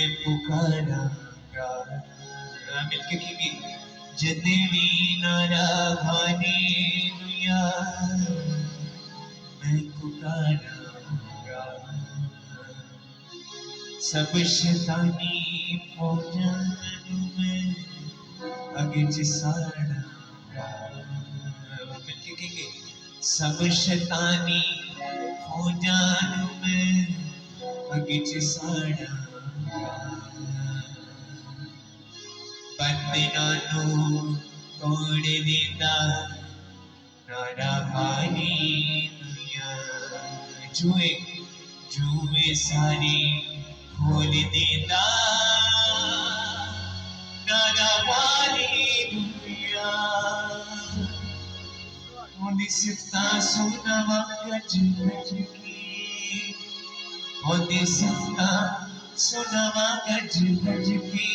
मैं पुकारांगा। मिलके कहेंगे, जद भी नारा हालेलुया मैं पुकारांगा। सब शैतानी फौजां नूं मैं अगे जिसाड़ांगा। मिलके कहेंगे, सब शैतानी फौजां नूं मैं अगे जिसाड़ांगा। बंदियां नूं तोड़ देंदा नारा हालेलुया। जुए जुए सारे खोल देंदा नारा हालेलुया। ओदी सिफतां सुनावां गज गज के, ओदी सिफतां सुनावां गज गज के,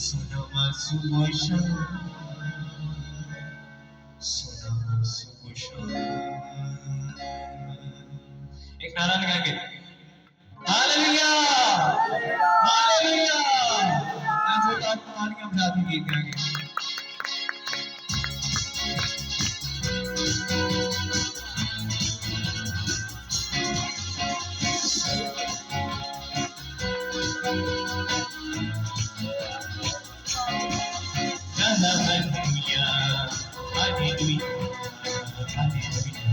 सुनावां सुबह शाम, सुनावां सुबह शाम। एक नारा लगाएंगे, हालेलुया हालेलुया। ऐसे बात कमाल के हम साथ ही गीत गाएंगे। Hallelujah, hallelujah, hallelujah.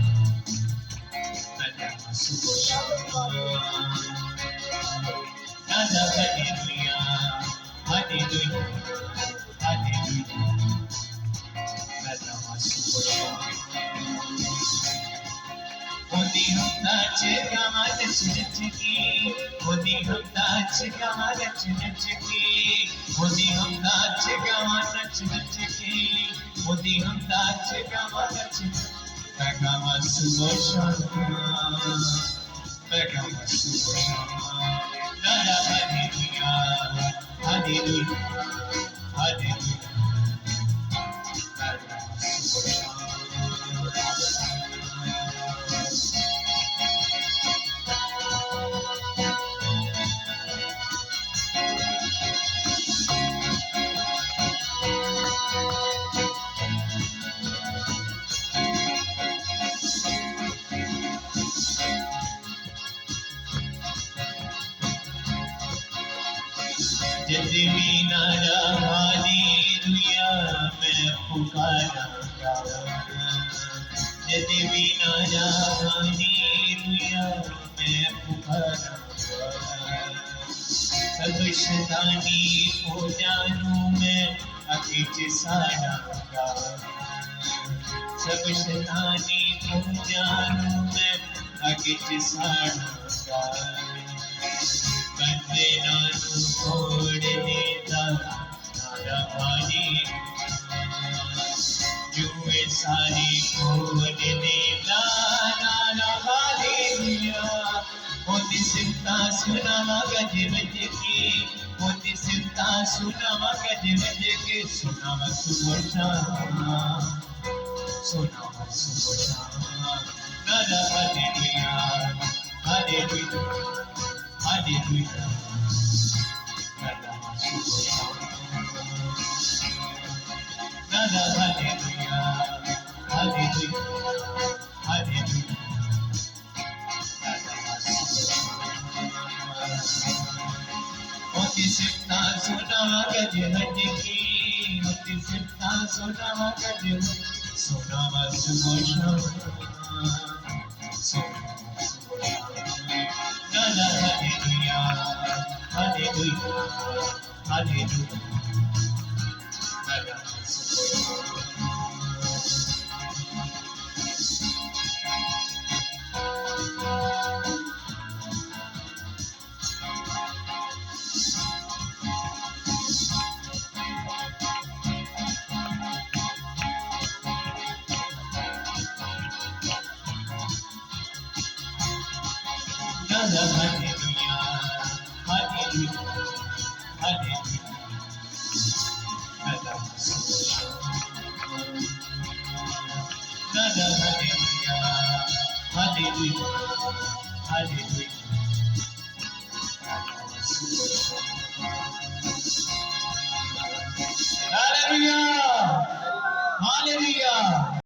Nada subo hallelujah, hallelujah, hallelujah. Nada subo Odi humda chegama lechki, odi humda chegama lechki, odi humda chegama lechki, odi humda chegama lechki. Begama suboshana, begama suboshana. Nada hallelujah, hallelujah, hallelujah. Begama suboshana. जद भी नारा hallelujah मैं पुकारांगा। जद भी नारा hallelujah मैं पुकारांगा। सब शैतानी फौजां नूं मैं अगे जिसाड़ांगा। सब शैतानी फौजां नूं मैं अगे जिसाड़ांगा। बंदियां नूं तोड़ देंदा नारा हालेलुया। जुए सारे खोल देंदा नारा हालेलुया। ओदी सिफतां सुनावां गज गज के, ओदी सिफतां सुनावां गज गज के, सुनावां सुबह शाम, सुनावां सुबह शाम। नारा hallelujah hallelujah Hallelujah, Nada subo Nada hallelujah, hallelujah, hallelujah. Nada subo Oti sifta sunawa gaj gaj ki, oti sifta sunawa gaj gaj, sunawa subo sham, sunawa subo sham. Nada hallelujah, hallelujah, hallelujah. Nada subo Nada hallelujah, hallelujah, hallelujah. Nada subo Nada hallelujah, hallelujah, hallelujah. Nada